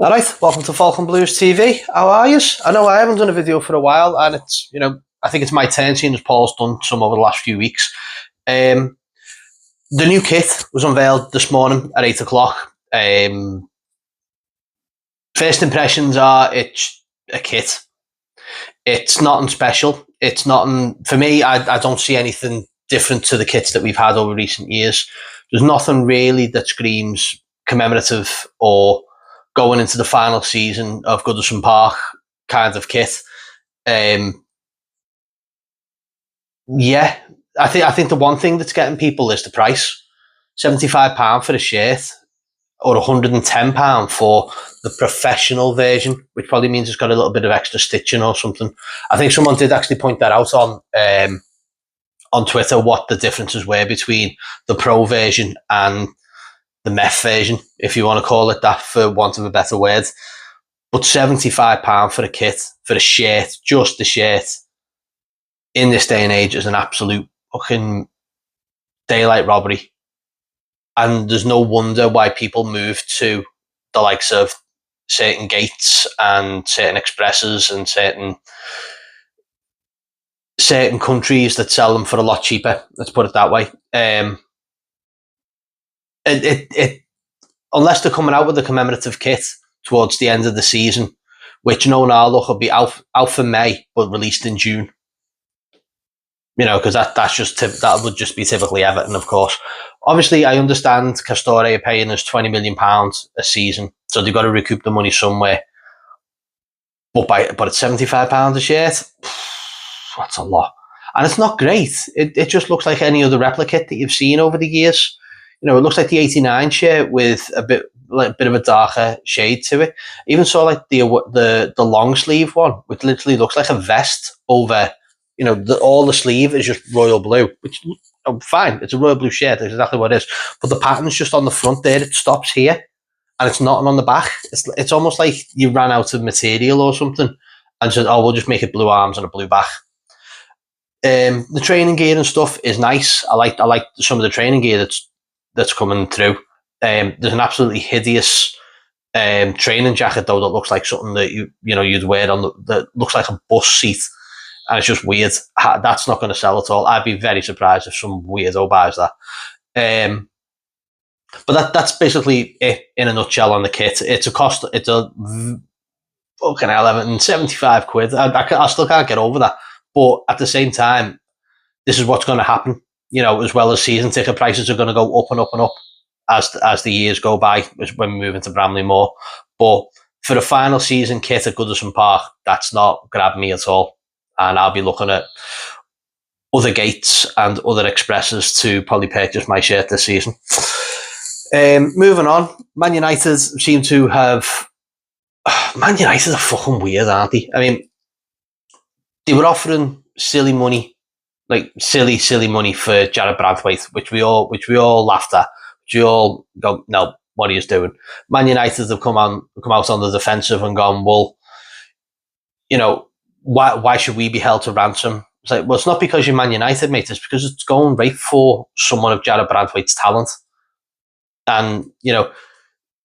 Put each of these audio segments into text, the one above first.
All right, welcome to Falcon Blues TV. How are you? I know I haven't done a video for a while, and it's I think it's my turn, seeing as Paul's done some over the last few weeks. The new kit was unveiled this morning at 8 o'clock. First impressions are it's a kit. It's nothing special. It's nothing for me. I don't see anything different to the kits that we've had over recent years. There's nothing really that screams commemorative or going into the final season of Goodison Park kind of kit. I think the one thing that's getting people is the price. £75 for a shirt or £110 for the professional version, which probably means it's got a little bit of extra stitching or something. I think someone did actually point that out on Twitter, what the differences were between the pro version and the meth version, if you want to call it that, for want of a better word. But £75 for a kit, for a shirt, just the shirt, in this day and age is an absolute fucking daylight robbery. And there's no wonder why people move to the likes of certain Gates and certain Expresses and certain countries that sell them for a lot cheaper. Let's put it that way. Unless they're coming out with a commemorative kit towards the end of the season, which will be out for May but released in June. Because that would just be typically Everton, of course. Obviously, I understand Castore are paying us £20 million a season, so they've got to recoup the money somewhere. But at £75 a shirt, that's a lot, and it's not great. It just looks like any other replica kit that you've seen over the years. It looks like the '89 shirt with a bit of a darker shade to it. Even saw like the long sleeve one, which literally looks like a vest over. All the sleeve is just royal blue, which fine. It's a royal blue shirt. That's exactly what it is. But the pattern's just on the front there. It stops here, and it's not on the back. It's almost like you ran out of material or something, and said, "Oh, we'll just make it blue arms and a blue back." The training gear and stuff is nice. I like some of the training gear that's coming through. There's an absolutely hideous training jacket though that looks like something that you'd wear that looks like a bus seat. And it's just weird. That's not going to sell at all. I'd be very surprised if some weirdo buys that. But that's basically it in a nutshell on the kit. It's a fucking hell, Everton, £75. I still can't get over that. But at the same time, this is what's going to happen. As well as season ticket prices are going to go up and up and up as the years go by, when we move into Bramley Moor. But for the final season kit at Goodison Park, that's not grabbing me at all. And I'll be looking at other Gates and other Expresses to probably purchase my shirt this season. Moving on, Man United seem to have... Man United are fucking weird, aren't they? I mean, they were offering silly money, like silly money for Jared Branthwaite, which we all laughed at. Which we all go, no, what are you doing? Man United have come out on the defensive and gone, well, why should we be held to ransom? It's like, well, it's not because you're Man United, mate. It's because it's going right for someone of Jared Branthwaite's talent. And,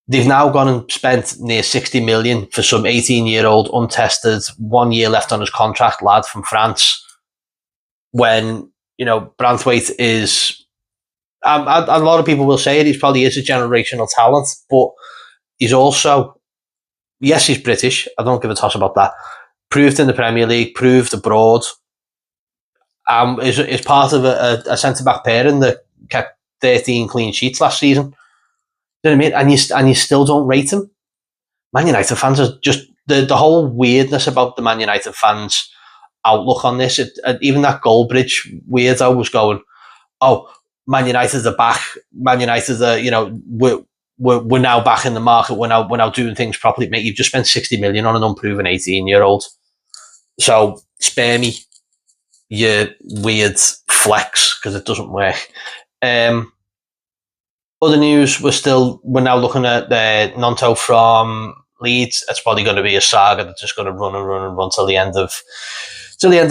they've now gone and spent near 60 million for some 18-year-old, untested, 1 year left on his contract lad from France. When, Branthwaite is... a lot of people will say it, he probably is a generational talent, but he's also... Yes, he's British. I don't give a toss about that. Proved in the Premier League, proved abroad. Is part of a centre-back pairing that kept 13 clean sheets last season. You know what I mean? And you still don't rate him. Man United fans are just... The whole weirdness about the Man United fans' outlook on this, even that Goldbridge weirdo was going, oh, Man United are back. Man United are, we're now back in the market. We're now doing things properly. Mate, you've just spent 60 million on an unproven 18-year-old. So spare me your weird flex, because it doesn't work. Other news, we're now looking at Nonto from Leeds. It's probably going to be a saga that's just going to run till the end of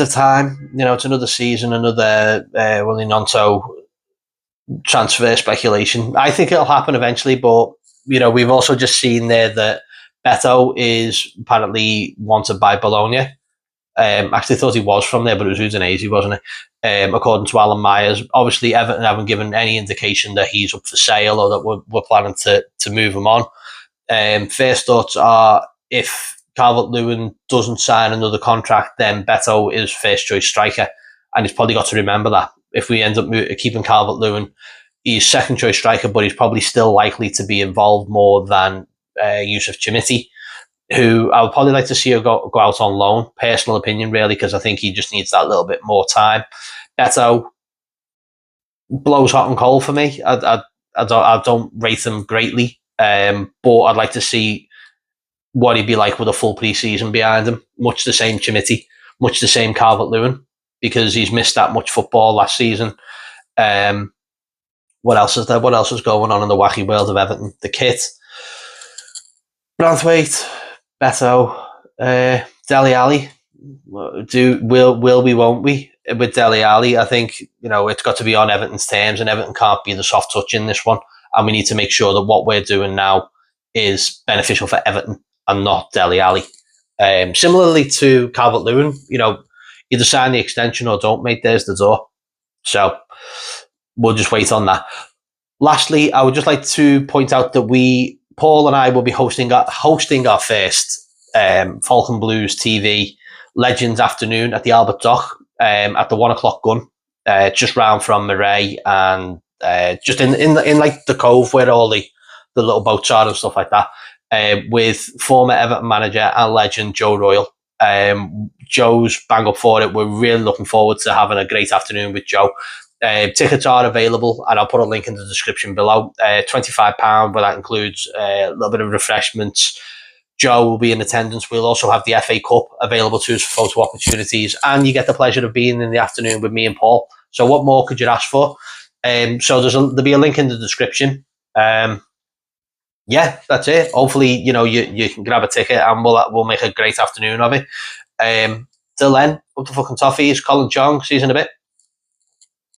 time. It's another season, another Willie Nonto transfer speculation. I think it'll happen eventually, but we've also just seen there that Betto is apparently wanted by Bologna. Actually thought he was from there, but it was Udinese, wasn't it? According to Alan Myers. Obviously, Everton haven't given any indication that he's up for sale or that we're planning to move him on. First thoughts are, if Calvert-Lewin doesn't sign another contract, then Betto is first choice striker, and he's probably got to remember that. If we end up keeping Calvert-Lewin, he's second choice striker, but he's probably still likely to be involved more than Yusuf Chimiti, who I would probably like to see her go out on loan. Personal opinion, really, because I think he just needs that little bit more time. Betto blows hot and cold for me. I don't rate him greatly, but I'd like to see what he'd be like with a full pre-season behind him. Much the same Chimiti, much the same Calvert-Lewin, because he's missed that much football last season. What else is there? What else is going on in the wacky world of Everton? The kit, Branthwaite, Betto, Dele Alli. Will we, won't we? With Dele Alli, I think it's got to be on Everton's terms, and Everton can't be the soft touch in this one. And we need to make sure that what we're doing now is beneficial for Everton and not Dele Alli. Similarly to Calvert-Lewin, either sign the extension or don't, mate. There's the door. So we'll just wait on that. Lastly, I would just like to point out that Paul and I will be hosting our first Falcon Blues TV Legends afternoon at the Albert Dock at the 1 o'clock gun, just round from Murray, and just in like the cove where all the little boats are and stuff like that, with former Everton manager and legend Joe Royle. Joe's bang up for it. We're really looking forward to having a great afternoon with Joe. Tickets are available, and I'll put a link in the description below. £25, but that includes a little bit of refreshments. Joe will be in attendance. We'll also have the FA Cup available to us for photo opportunities, and you get the pleasure of being in the afternoon with me and Paul. So what more could you ask for? So there'll be a link in the description. Yeah, that's it. Hopefully, you can grab a ticket, and we'll make a great afternoon of it. Till then, up to fucking toffees. Colin Chong, see you in a bit.